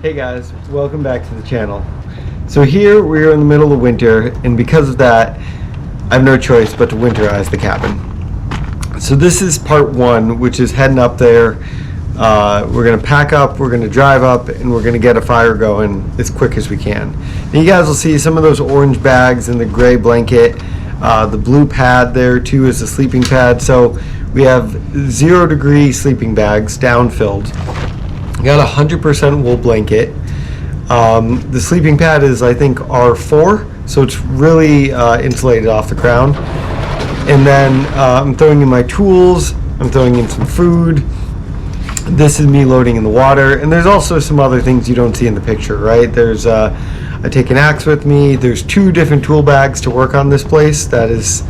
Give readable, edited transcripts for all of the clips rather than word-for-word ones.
Hey guys, welcome back to the channel. So here we're in the middle of winter, and because of that I have no choice but to winterize the cabin. So this is part one, which is heading up there. We're going to pack up, we're going to drive up, and we're going to get a fire going as quick as we can. And you guys will see some of those orange bags and the gray blanket. The blue pad there too is a sleeping pad. So we have 0-degree sleeping bags down filled. Got a 100% wool blanket. The sleeping pad is, I think, R4, so it's really insulated off the ground. And then I'm throwing in my tools, I'm throwing in some food. This is me loading in the water, and there's also some other things you don't see in the picture, right? There's I take an axe with me. There's 2 different tool bags to work on this place. That is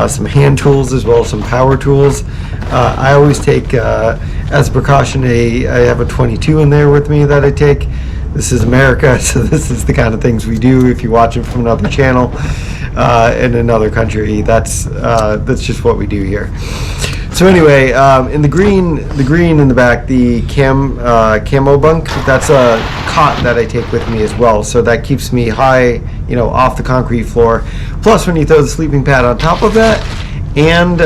some hand tools as well as some power tools. I always take, as a precaution, I have a 22 in there with me that I take. This is America, so this is the kind of things we do. If you watch it from another channel in another country, that's just what we do here. So anyway, in the green in the back, the camo bunk, that's a cot that I take with me as well. So that keeps me high, off the concrete floor. Plus, when you throw the sleeping pad on top of that, and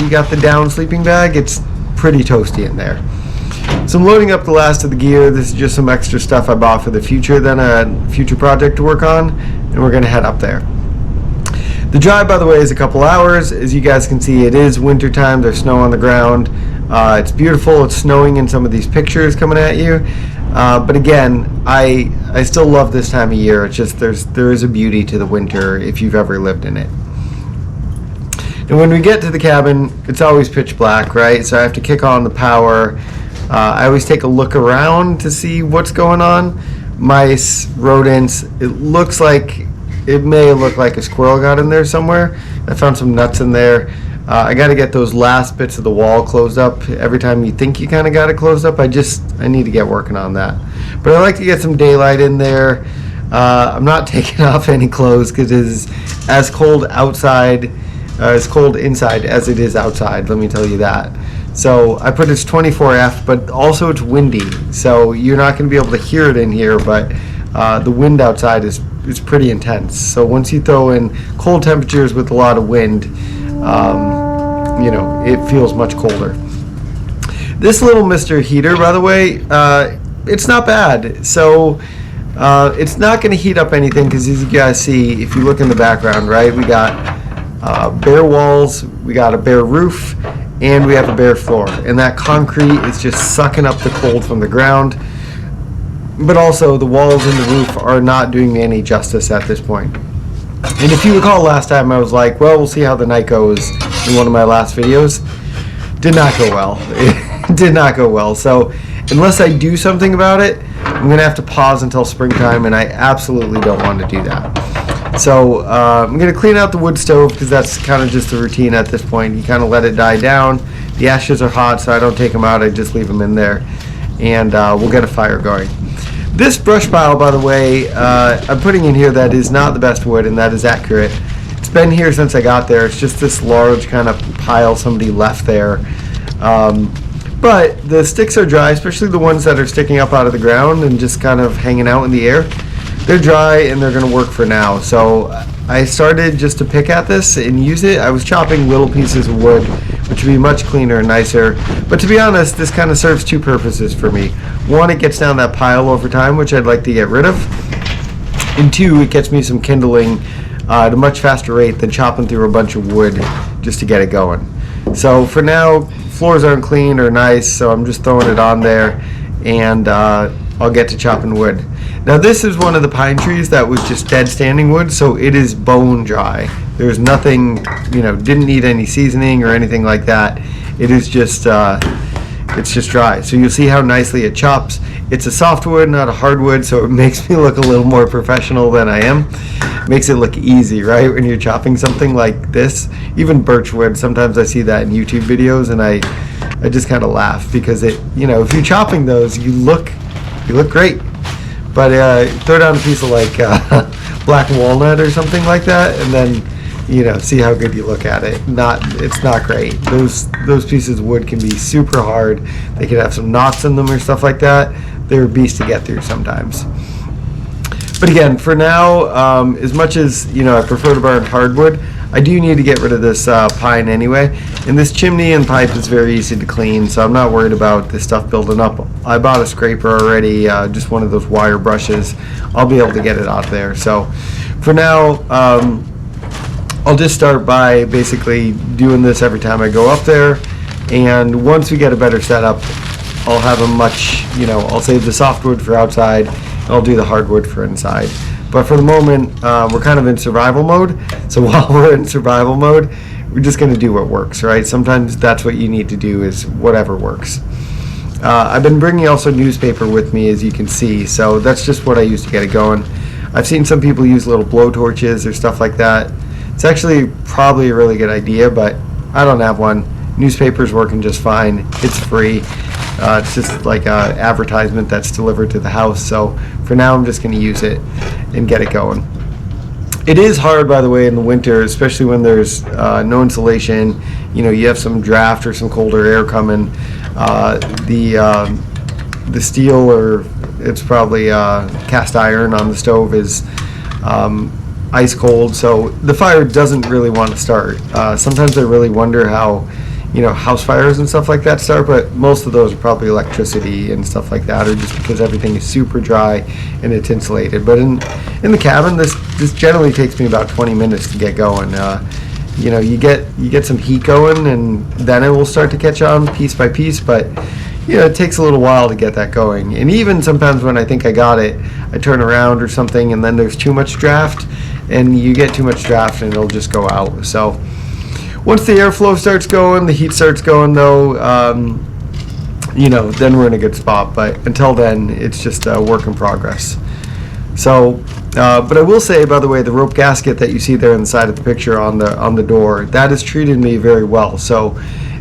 you got the down sleeping bag, it's pretty toasty in there. So I'm loading up the last of the gear. This is just some extra stuff I bought for the future, then a future project to work on, and we're gonna head up there. The drive, by the way, is a couple hours. As you guys can see, it is winter time. There's snow on the ground. It's beautiful. It's snowing in some of these pictures coming at you. But again, I still love this time of year. It's just there is a beauty to the winter if you've ever lived in it. And when we get to the cabin, it's always pitch black, right? So I have to kick on the power. I always take a look around to see what's going on. Mice, rodents. It may look like a squirrel got in there somewhere. I found some nuts in there. I got to get those last bits of the wall closed up. Every time you think you kind of got it closed up, I need to get working on that. But I like to get some daylight in there. I'm not taking off any clothes because it is as cold outside, as cold inside as it is outside. Let me tell you that. So I put it's 24F, but also it's windy. So you're not going to be able to hear it in here, but the wind outside is pretty intense. So once you throw in cold temperatures with a lot of wind, it feels much colder. This little Mr. Heater, by the way, it's not bad. So it's not going to heat up anything because, as you guys see, if you look in the background, right, we got bare walls, we got a bare roof, and we have a bare floor. And that concrete is just sucking up the cold from the ground. But also, the walls and the roof are not doing me any justice at this point. And if you recall last time, I was like, well, we'll see how the night goes in one of my last videos. Did not go well. It did not go well. So unless I do something about it, I'm going to have to pause until springtime, and I absolutely don't want to do that. So I'm going to clean out the wood stove because that's kind of just the routine at this point. You kind of let it die down. The ashes are hot, so I don't take them out. I just leave them in there, and we'll get a fire going. This brush pile, by the way, I'm putting in here that is not the best wood, and that is accurate. It's been here since I got there. It's just this large kind of pile somebody left there. But the sticks are dry, especially the ones that are sticking up out of the ground and just kind of hanging out in the air. They're dry and they're going to work for now. So I started just to pick at this and use it. I was chopping little pieces of wood, which would be much cleaner and nicer. But to be honest, this kind of serves 2 purposes for me. 1, it gets down that pile over time, which I'd like to get rid of. And 2, it gets me some kindling at a much faster rate than chopping through a bunch of wood just to get it going. So for now, floors aren't clean or nice, so I'm just throwing it on there, and I'll get to chopping wood. Now this is one of the pine trees that was just dead standing wood, so it is bone dry. There's nothing, didn't need any seasoning or anything like that. It is just, it's just dry. So you'll see how nicely it chops. It's a softwood, not a hardwood, so it makes me look a little more professional than I am. Makes it look easy, right, when you're chopping something like this. Even birchwood, sometimes I see that in YouTube videos, and I just kind of laugh because if you're chopping those, you look great. But throw down a piece of like black walnut or something like that, and then see how good you look at it. It's not great. Those pieces of wood can be super hard. They can have some knots in them or stuff like that. they're a beast to get through sometimes. But again, for now, as much as I prefer to burn hardwood, I do need to get rid of this pine anyway. And this chimney and pipe is very easy to clean, so I'm not worried about this stuff building up. I bought a scraper already, just one of those wire brushes. I'll be able to get it out there. So for now, I'll just start by basically doing this every time I go up there. And once we get a better setup, I'll have a much, I'll save the softwood for outside, and I'll do the hardwood for inside. But for the moment, we're kind of in survival mode. So while we're in survival mode, we're just going to do what works, right? Sometimes that's what you need to do, is whatever works. I've been bringing also newspaper with me, as you can see. So that's just what I use to get it going. I've seen some people use little blow torches or stuff like that. It's actually probably a really good idea, but I don't have one. Newspaper's working just fine. It's free. It's just like an advertisement that's delivered to the house. So for now, I'm just going to use it and get it going. It is hard, by the way, in the winter, especially when there's no insulation. You have some draft or some colder air coming. The steel, or it's probably cast iron on the stove, is ice cold, so the fire doesn't really want to start. Sometimes I really wonder how house fires and stuff like that start, but most of those are probably electricity and stuff like that, or just because everything is super dry and it's insulated. But in the cabin, this generally takes me about 20 minutes to get going. You get some heat going, and then it will start to catch on piece by piece, but it takes a little while to get that going. And even sometimes when I think I got it, I turn around or something, and then there's too much draft, and you get too much draft and it'll just go out. So once the airflow starts going, the heat starts going, though, then we're in a good spot. But until then, it's just a work in progress. So, but I will say, by the way, the rope gasket that you see there on the side of the picture on the door, that has treated me very well. So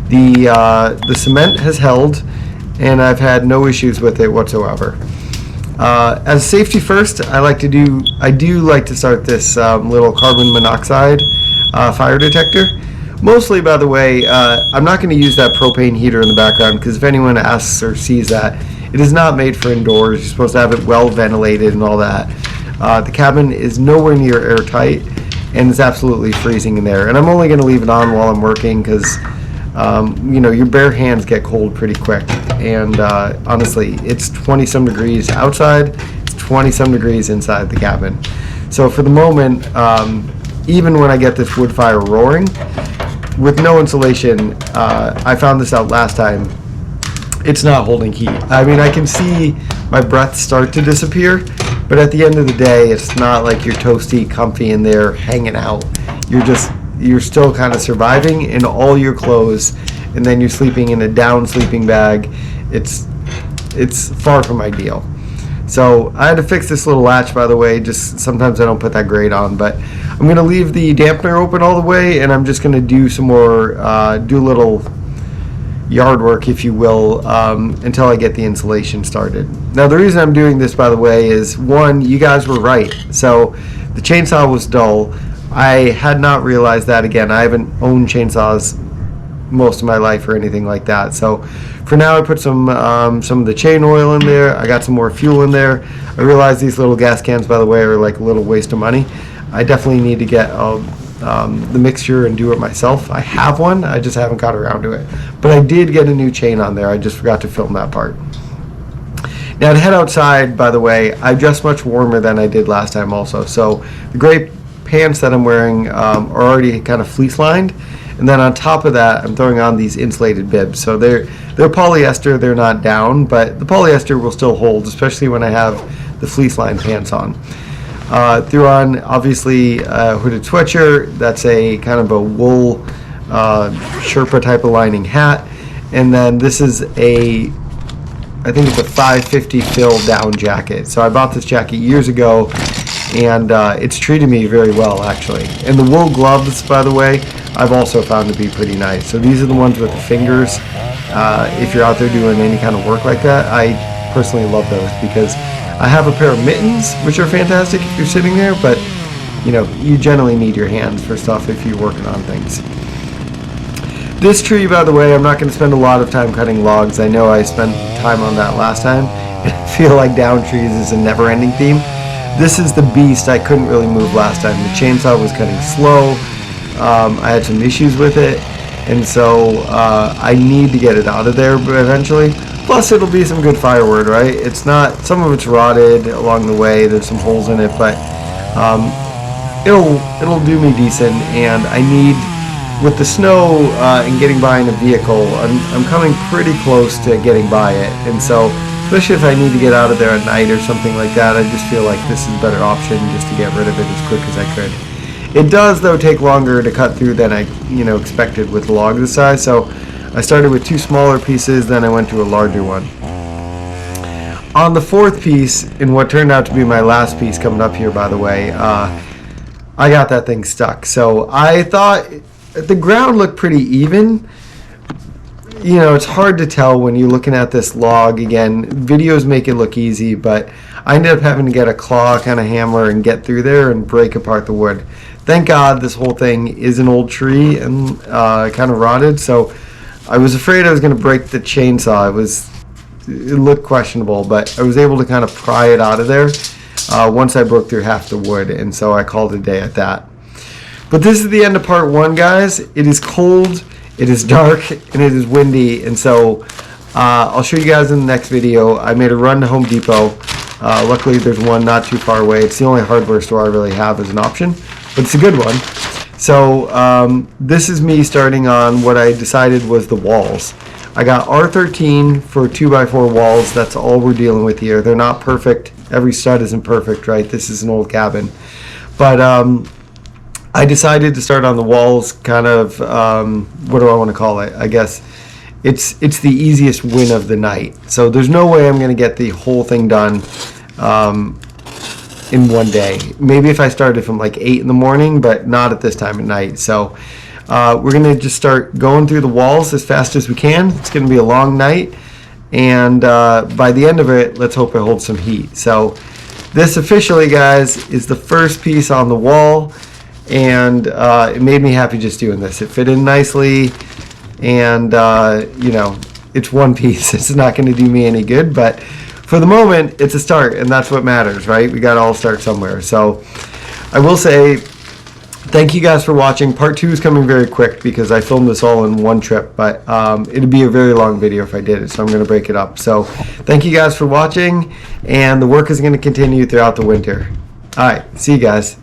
the cement has held, and I've had no issues with it whatsoever. As safety first, I do like to start this little carbon monoxide fire detector. Mostly, by the way, I'm not going to use that propane heater in the background, because if anyone asks or sees that, it is not made for indoors. You're supposed to have it well ventilated and all that. The cabin is nowhere near airtight, and it's absolutely freezing in there. And I'm only going to leave it on while I'm working, because your bare hands get cold pretty quick. And honestly, it's 20-some degrees outside, it's 20-some degrees inside the cabin. So for the moment, even when I get this wood fire roaring, with no insulation, I found this out last time, it's not holding heat. I mean, I can see my breath start to disappear, but at the end of the day, it's not like you're toasty, comfy in there hanging out. You're still kind of surviving in all your clothes, and then you're sleeping in a down sleeping bag. It's far from ideal. So I had to fix this little latch, by the way. Just sometimes I don't put that grate on, but I'm going to leave the dampener open all the way, and I'm just going to do some more, do a little yard work, if you will, until I get the insulation started. Now, the reason I'm doing this, by the way, is one, you guys were right. So the chainsaw was dull. I had not realized that. Again, I haven't owned chainsaws most of my life or anything like that. So for now, I put some of the chain oil in there. I got some more fuel in there. I realize these little gas cans, by the way, are like a little waste of money. I definitely need to get the mixture and do it myself. I have one, I just haven't got around to it. But I did get a new chain on there. I just forgot to film that part. Now to head outside, by the way, I dressed much warmer than I did last time also. So the gray pants that I'm wearing are already kind of fleece lined. And then on top of that, I'm throwing on these insulated bibs. So they're polyester, they're not down, but the polyester will still hold, especially when I have the fleece lined pants on. Threw on, obviously, a hooded sweatshirt. That's a kind of a wool Sherpa type of lining hat. And then this is I think it's a 550 fill down jacket. So I bought this jacket years ago, and it's treated me very well, actually. And the wool gloves, by the way, I've also found to be pretty nice. So these are the ones with the fingers. If you're out there doing any kind of work like that, I personally love those, because I have a pair of mittens, which are fantastic if you're sitting there, but you generally need your hands for stuff if you're working on things. This tree, by the way, I'm not going to spend a lot of time cutting logs. I know I spent time on that last time, feel like down trees is a never-ending theme. This is the beast I couldn't really move last time. The chainsaw was cutting slow. I had some issues with it, and so I need to get it out of there eventually. Plus, it'll be some good firewood, right? It's not, some of it's rotted along the way. There's some holes in it, but it'll do me decent. And I need, with the snow and getting by in a vehicle, I'm coming pretty close to getting by it, and so especially if I need to get out of there at night or something like that, I just feel like this is a better option just to get rid of it as quick as I could. It does, though, take longer to cut through than I expected with logs this size. So I started with 2 smaller pieces, then I went to a larger one. On the 4th piece, in what turned out to be my last piece coming up here, by the way, I got that thing stuck. So I thought the ground looked pretty even. It's hard to tell when you're looking at this log. Again, videos make it look easy, but I ended up having to get a claw kind of hammer and get through there and break apart the wood. Thank God this whole thing is an old tree and kind of rotted, so I was afraid I was going to break the chainsaw. It looked questionable, but I was able to kind of pry it out of there once I broke through half the wood, and so I called it a day at that. But this is the end of part 1, guys. It is cold, it is dark, and it is windy, and so I'll show you guys in the next video. I made a run to Home Depot. Luckily, there's one not too far away. It's the only hardware store I really have as an option, but it's a good one. So this is me starting on what I decided was the walls. I got R13 for 2x4 walls. That's all we're dealing with here. They're not perfect. Every stud isn't perfect, right? This is an old cabin. But I decided to start on the walls, kind of, what do I want to call it? I guess it's the easiest win of the night. So there's no way I'm going to get the whole thing done in one day. Maybe if I started from like 8 in the morning, but not at this time at night. So we're going to just start going through the walls as fast as we can. It's going to be a long night. And by the end of it, let's hope it holds some heat. So this officially, guys, is the first piece on the wall. And it made me happy just doing this. It fit in nicely, and it's one piece. It's not going to do me any good, but for the moment, it's a start, and that's what matters, right? We got to all start somewhere. So I will say thank you guys for watching. Part 2 is coming very quick because I filmed this all in one trip, but it'd be a very long video if I did it, so I'm going to break it up. So thank you guys for watching, and the work is going to continue throughout the winter. All right, see you guys.